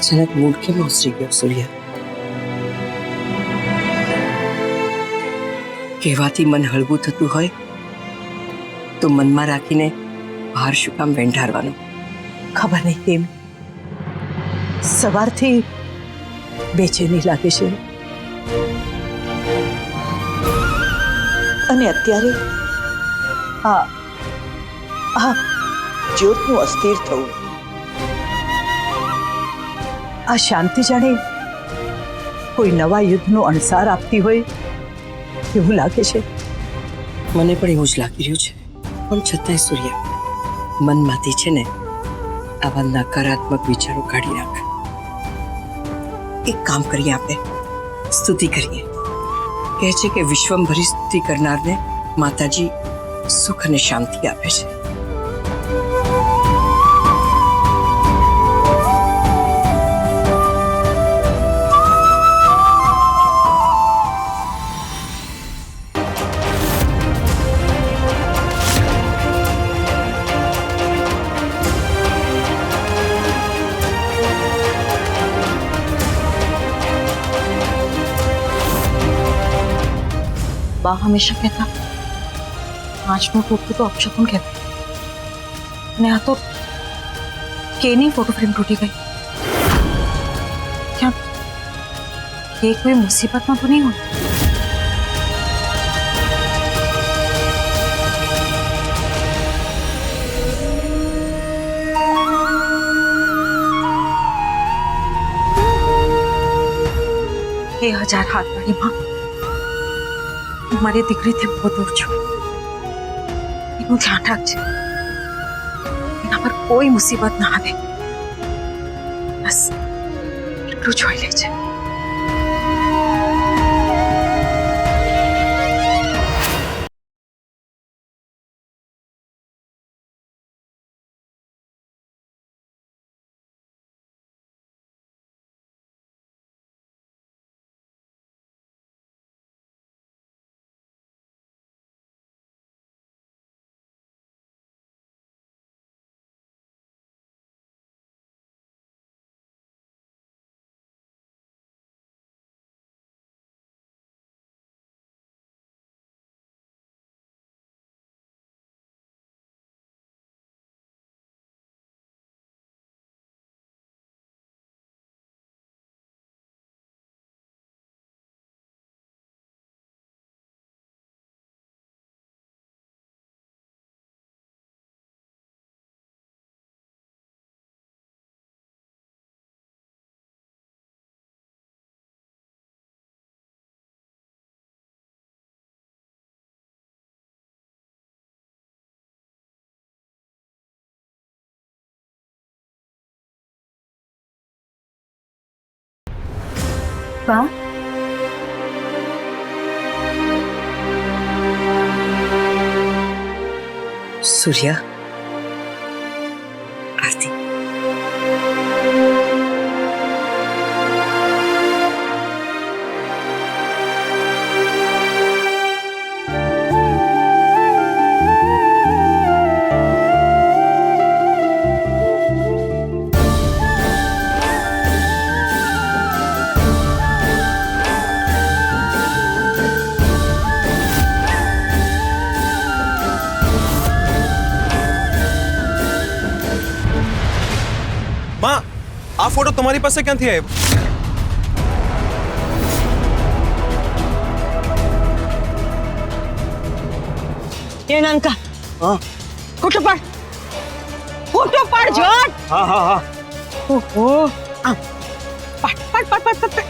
અચાનક મૂડ કેમ ઓસરી ગયો સૂર્ય? કહેવાથી મન હળવું થતું હોય તો મનમાં રાખીને બહાર શું કામ વેંઢારવાનું? ખબર નહીં કેમ સવારથી બેચેની લાગે છે અને અત્યારે આ જ્યોતનું અસ્થિર થવું, આ શાંતિ જાણે કોઈ નવા યુદ્ધનો અણસાર આપતી હોય એવું લાગે છે. મને પણ એવું જ લાગી રહ્યું છે, પણ છતાંય સૂર્ય મનમાંથી છે ને આવા નકારાત્મક વિચારો કાઢી નાખ. એક કામ કરીએ, આપણે સ્તુતિ કરીએ. કહે છે કે વિશ્વંભરી સ્તુતિ કરનારને માતાજી સુખ અને શાંતિ આપે છે. बा हमेशा कहता आजનું તૂટતું તો અપશકુન કહેવાય, અને આ તો કેની ફોટો ફ્રેમ તૂટી ગઈ. ક્યાં એ કોઈ મુસીબતમાં તો નહીં હોય? એ 1000 હાથવાળી માં મારી દીકરીથી બહુ દૂર છું. એનું ધ્યાન રાખજે, એના પર કોઈ મુસીબત ના આવે, બસ એટલું જોઈ લેજે. બા સૂર્ય, આરતી. માં, આ ફોટો તમારી પાસે ક્યાંથી આવ્યો? એ નાનકા, હા ફોટો પાડ, ફોટો પાડ જોટ. હા હા હા. ઓહો, આમ પાડ પાડ પાડ પાડ પાડ.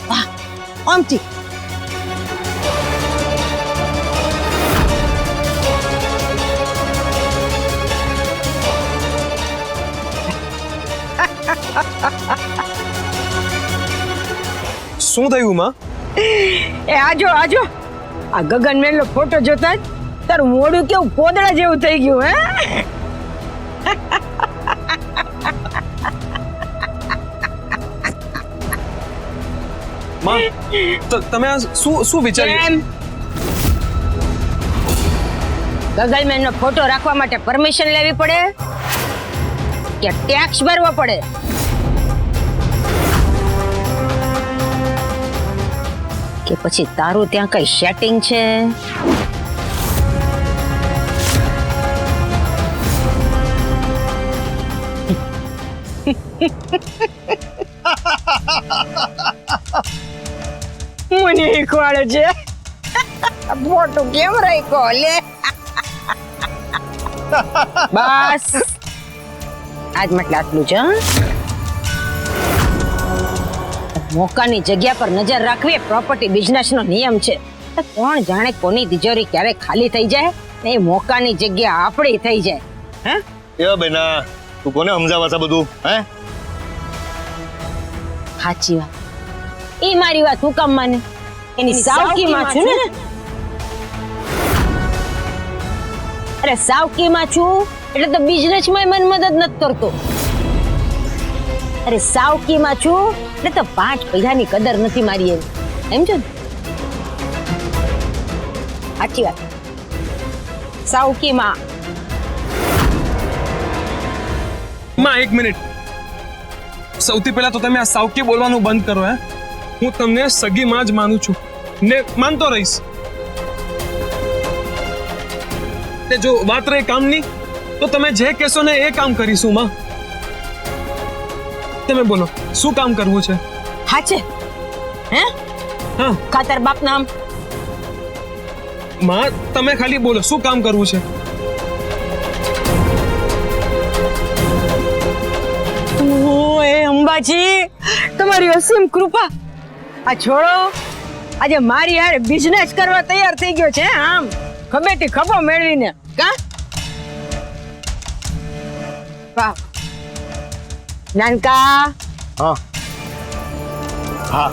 વાહ, આમથી શું થયું માં? એ આજો આજો, આ ગગનમેનનો ફોટો જોતા જ તારું મોઢું કેવું પોદળા જેવું થઈ ગયું હે? માં, તમે આ શું વિચાર્યું? ગગનમેનનો ફોટો રાખવા માટે પરમિશન લેવી પડે? કે ટેક્સ ભરવો પડે? કે પછી તારું ત્યાં કઈ સેટિંગ છે? મને શીખવાડે છે મોટું કેમ રાખ્યો લે. બસ આજ માટે આટલું છે. મોકાની જગ્યા પર નજર રાખવી એ પ્રોપર્ટી બિઝનેસનો નિયમ છે. કોણ જાણે કોની તિજોરી ક્યારે ખાલી થઈ જાય ને એ મોકાની જગ્યા આપણી થઈ જાય. હે એ બેના તું કોને સમજાવવા છે બધું? હે સાચી વાત. એ મારી વાત હું કામ માને? એની સાવકીમાં છું ને. અરે સાવકીમાં છું એટલે તો બિઝનેસમાં મન મદદ નથી કરતો. અરે સાવકીમાં છું એટલે તો 5 પૈસાની કદર નથી મારી એમ. સમજો ને? સાચી વાત. સાવકીમાં. માં એક મિનિટ. સૌથી પહેલા તો તમે આ સાવકી બોલવાનું બંધ કરો. હે હું તમને સગી માં જ માનું છું ને માનતો રહીશ. તે જો વાત રહી કામની તો તમે જે કહેશો ને એ કામ કરીશું માં. તમે બોલો શું કામ કરવું છે? હાચે હે? હા ખાતર બાપ નામ. માં તમે ખાલી બોલો શું કામ કરવું છે? ઓએ અંબાજી, તમારી અસીમ કૃપા. આ છોડો આજે મારી હારે બિઝનેસ કરવા તૈયાર થઈ ગયો છે. આમ ખભેથી ખભો મેળવીને. કા વાહ નાનકા. હા હા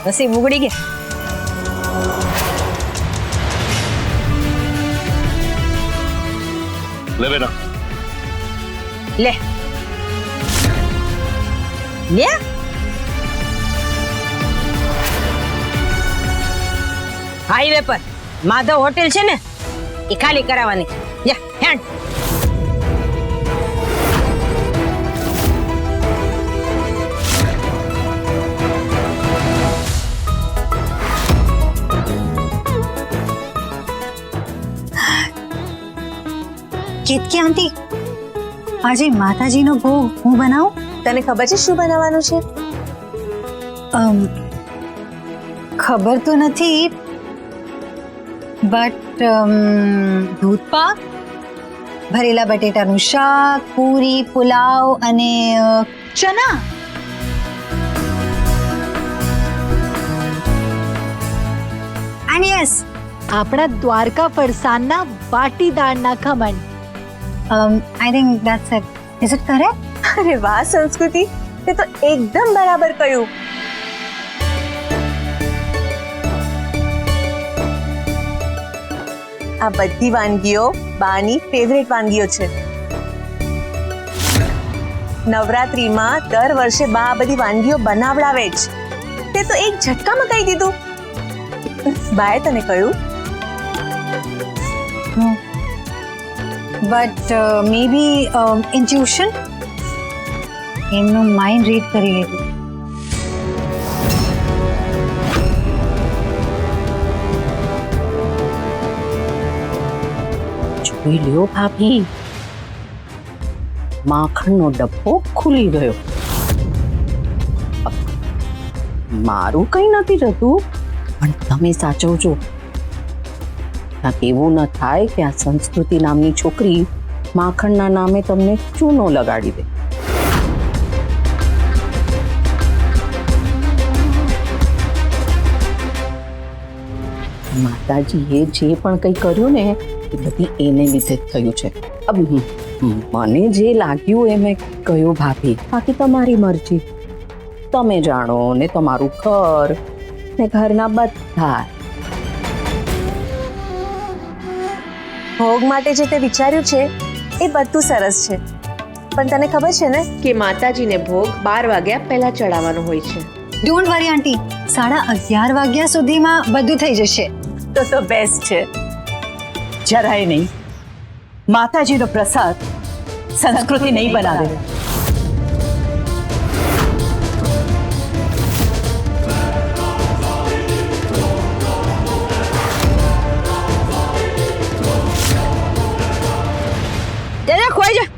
નસીબ ઉગડી ગયા. લે બેના લે લે. હાઈવે પર માધવ હોટેલ છે ને એ ખાલી કરાવવાની. જા હેન્ડ. કેતકી આંટી, આજે માતાજીનો ભોગ હું બનાવું? તને ખબર છે શું બનાવવાનું છે? ખબર તો નથી, બટ દૂધપાક, ભરેલા બટેટાનું શાક, પૂરી, પુલાવ અને ચના. એન્ડ યસ, આપણા Dwarka ફરસાણના વાટીદાળના khaman. I think that's it. Is it correct? અરે વાહ સંસ્કૃતિ, તે તો એકદમ બરાબર કહ્યું. આ બધી વાનગીઓ બાની ફેવરેટ વાનગીઓ છે. નવરાત્રીમાં દર વર્ષે બા આ બધી વાનગીઓ બનાવડાવે જ. તે તો એક ઝટકામાં કહી દીધું. બાએ તને કહ્યું? But maybe intuition. એમનું માઇન્ડ રીડ કરી લીધું. જોઈ લ્યો ભાભી, માખણનો ડબ્બો ખુલી ગયો. મારું કઈ નથી થતું, પણ તમે સાચવજો. એવું ન થાય કે આ સંસ્કૃતિ નામની છોકરી માખણના નામે તમને ચૂનો લગાડી દે. માતાજીએ જે પણ કંઈ કર્યું ને એ બધી એને લીધે જ થયું છે. મને જે લાગ્યું એ મેં કહ્યું ભાભી, બાકી તમારી મરજી. તમે જાણો ને તમારું ઘર ને ઘરના બધા. ભોગ માટે જે તે વિચાર્યું છે એ બધું સરસ છે, પણ તને ખબર છે ને કે માતાજીને ભોગ 12 વાગ્યા પહેલા ચડાવવાનો હોય છે. ડોન્ટ વરી આંટી, 11:30 વાગ્યા સુધીમાં બધું થઈ જશે. તો બેસ્ટ છે. જરાય નહીં. માતાજીનો પ્રસાદ સંસ્કૃતિ નહીં બનાવે. ખોઈ જા.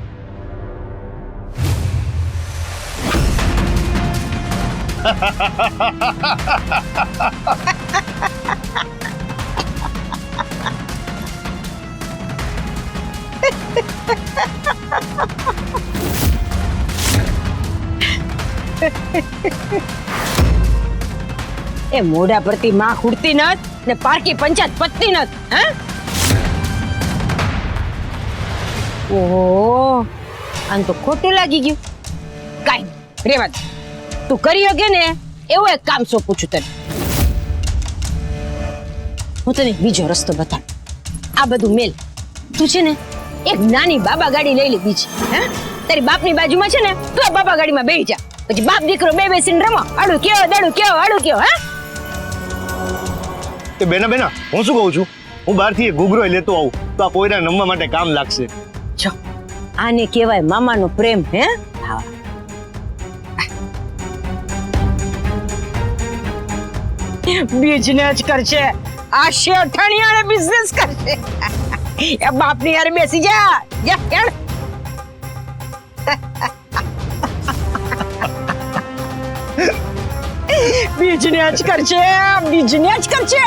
એ મોઢા પરથી માં ખૂટતી નત ને પારકી પંચાયત પતતી નત. હે ઓહો, આમ તો ખોટું લાગી ગયું. કાઈ રેવા દે. તું કરી શકે ને એવું એક કામ સોંપું છું તને. હું તને બીજો રસ્તો બતાડ. આ બધું મેલ. તું છે ને એક નાની બાબા ગાડી લઈ લીધી છે. હે તારી બાપની બાજુમાં છે ને તું આ બાબા ગાડીમાં બેસી જા. પછી બાપ દીકરો બે બેસીને રમો. આડું કયો દાડું કયો આડું કયો. હે એ બેના હું શું કહું છું, હું બહારથી એક ઘૂઘરો લેતો આવું તો આ પોયરા નમવા માટે કામ લાગશે. જો આને કહેવાય મામાનો પ્રેમ. હે હા, બિઝનેસ કરશે. આ શેઠાણીયાને બિઝનેસ કરશે. એ બાપની યાર બેસી જા. જા હેડ. બિઝનેસ કરશે, બિઝનેસ કરશે.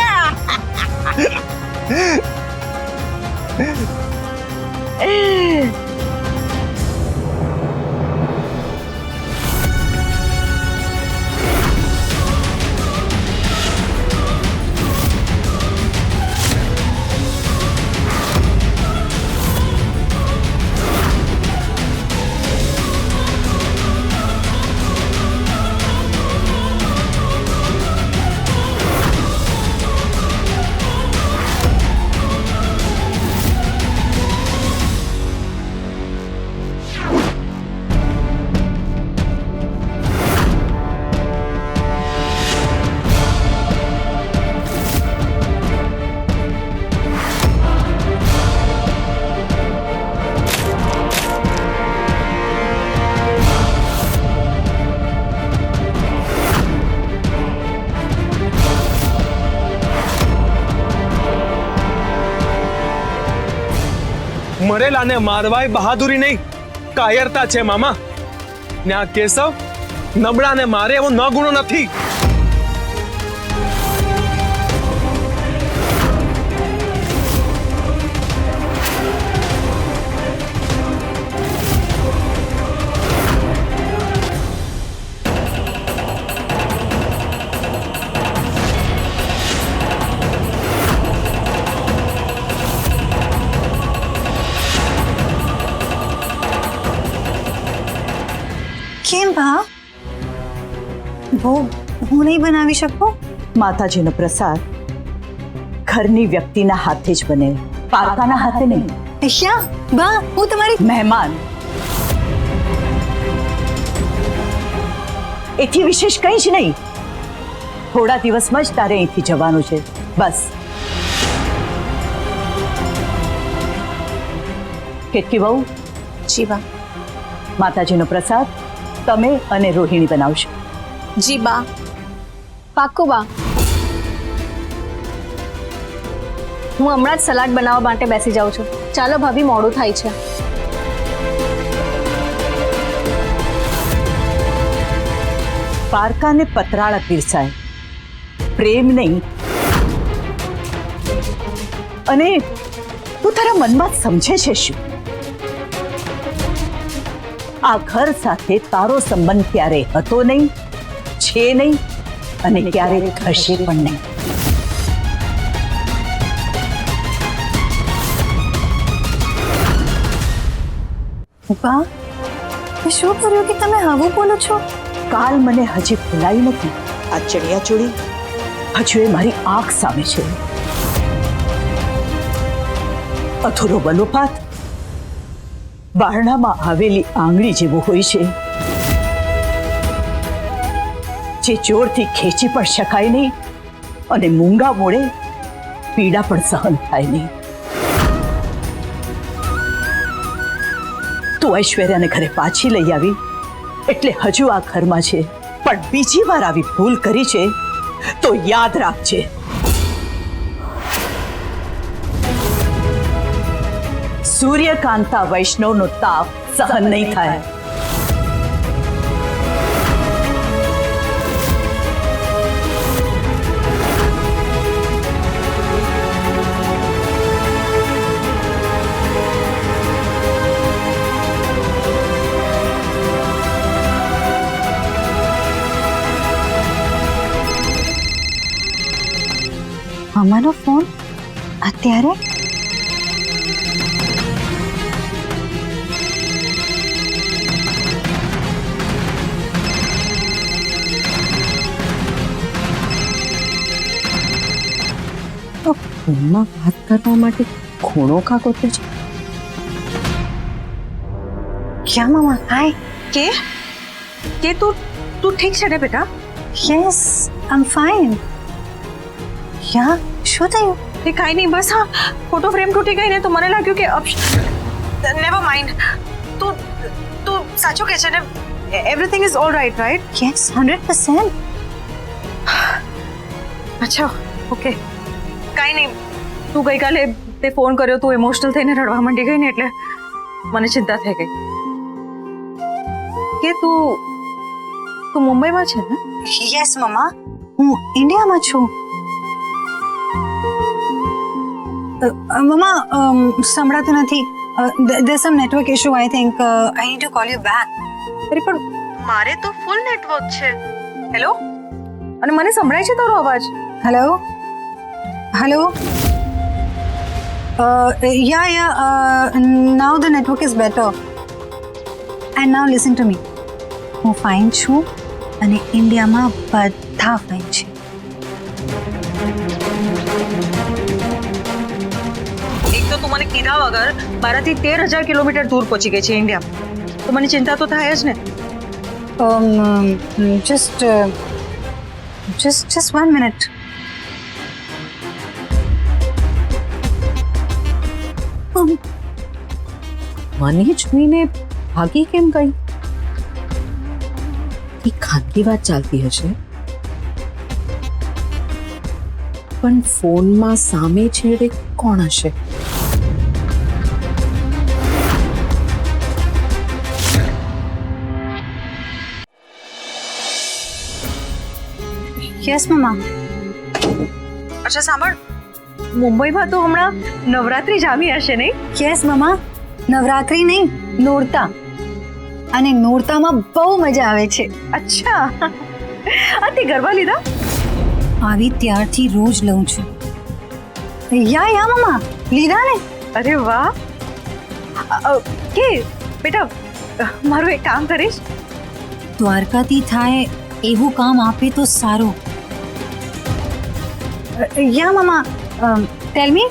મરેલાને મારવાય બહાદુરી નહીં, કાયરતા છે મામા. ને આ કેશવ નબળાને મારે એવો ન ગુણો નથી. કેમ બા? ભોગ હું નહીં બનાવી શકું? માતાજીનો પ્રસાદ ઘરની વ્યક્તિના હાથે જ બને, પારકાના હાથે નહીં. ઈશા બા, હું તમારી મહેમાન. એથી વિશેષ કંઈ જ નહીં. થોડા દિવસમાં જ તારે અહીંથી જવાનું છે, બસ. કેતકી બહુ, જી બા. માતાજીનો પ્રસાદ તમે અને રોહિણી બનાવશો. જી બા. પાક્કું બા. હું હમણાં જ સલાડ બનાવવા માટે બેસી જાઉં છું. ચાલો ભાભી, મોડું થાય છે. પારકાને પતરાળા પીરસાય, પ્રેમ નહીં. અને તું તારા મનમાં સમજે છે શું? આ ઘર સાથે તારો સંબંધ ક્યારે હતો નહીં, છે નહીં અને ક્યારે થશે પણ નહીં. બા, એ શું કર્યું કે તમે આવું બોલો છો? કાલ મને હજી ભૂલાઈ નથી. આ ચણિયાચોળી હજુ એ મારી આંખ સામે છે. અધૂરો બલોપાત બારણામાં આવેલી આંગળી જેવો હોય છે, જે જોરથી ખેંચી પણ શકાય નહીં અને મૂંગા મોડે પીડા પણ સહન થાય નહીં. તું ઐશ્વર્યાને ઘરે પાછી લઈ આવી એટલે હજુ આ ઘરમાં છે, પણ બીજી વાર આવી ભૂલ કરી છે તો યાદ રાખજે, સૂર્યકાંતા વૈષ્ણવનો તાપ સહન નહીં થાય. અમારો ફોન અત્યારે? તો ફોનમાં વાત કરવા માટે ખૂણો કા ગોતે છે? क्या मामा? हाय. કે તું ઠીક છે ને બેટા? Yes, I'm fine. क्या? શું થયું? એ કાંઈ નહીં, બસ હા ફોટો ફ્રેમ તૂટી ગઈ ને તો મને લાગ્યું કે નેવર માઇન્ડ. તું સાચું કહે છે ને? Everything is all right, right? Yes, 100%. અચ્છા, ઓકે, કાંઈ નહીં. તું ગઈકાલે તે ફોન કર્યો, તું ઇમોશનલ થઈને રડવા માંડી ગઈ ને એટલે મને ચિંતા થઈ ગઈ. કે તું મુંબઈમાં છે ને? Yes, મમ્મા. હું ઇન્ડિયામાં છું. મમ્મા, સંભળાતું નથી. There's some network issue, I think. I need to call you back. અરે પણ મારે તો ફૂલ નેટવર્ક છે. હેલો? અને મને સંભળાય છે તારો અવાજ. Hello? Hello? Now the network is better. And now listen to me. હું ફાઇન છું અને ઇન્ડિયામાં બધા ફાઇન છે. એક તો તું મને કીધા વગર મારાથી 13,000 કિલોમીટર દૂર પહોંચી ગઈ છે ઇન્ડિયામાં, તો મને ચિંતા તો થાય જ ને. Just 1 minute. મને જોઈને ભાગી કેમ ગઈ? એ ખાનગી વાત ચાલતી હશે, પણ ફોનમાં સામે છેડે કોણ હશે? Yes, મમ્મા. અચ્છા સાંભળ, મુંબઈમાં તો હમણાં નવરાત્રી જામી હશે નહીં? યસ મમ્મા, નવરાત્રી નહીં, નોરતા. અને નોરતામાં બહુ મજા આવે છે. અચ્છા, આ તે ગરબા લીધા? આવી ત્યારથી રોજ લઉં છું. યા મમ્મા, લીધા ને. અરે વાહ. કે બેટા મારું એક કામ કરીશ? દ્વારકાથી થાય એવું કામ આપે તો સારું. યા મમ્મા, ટેલ મી.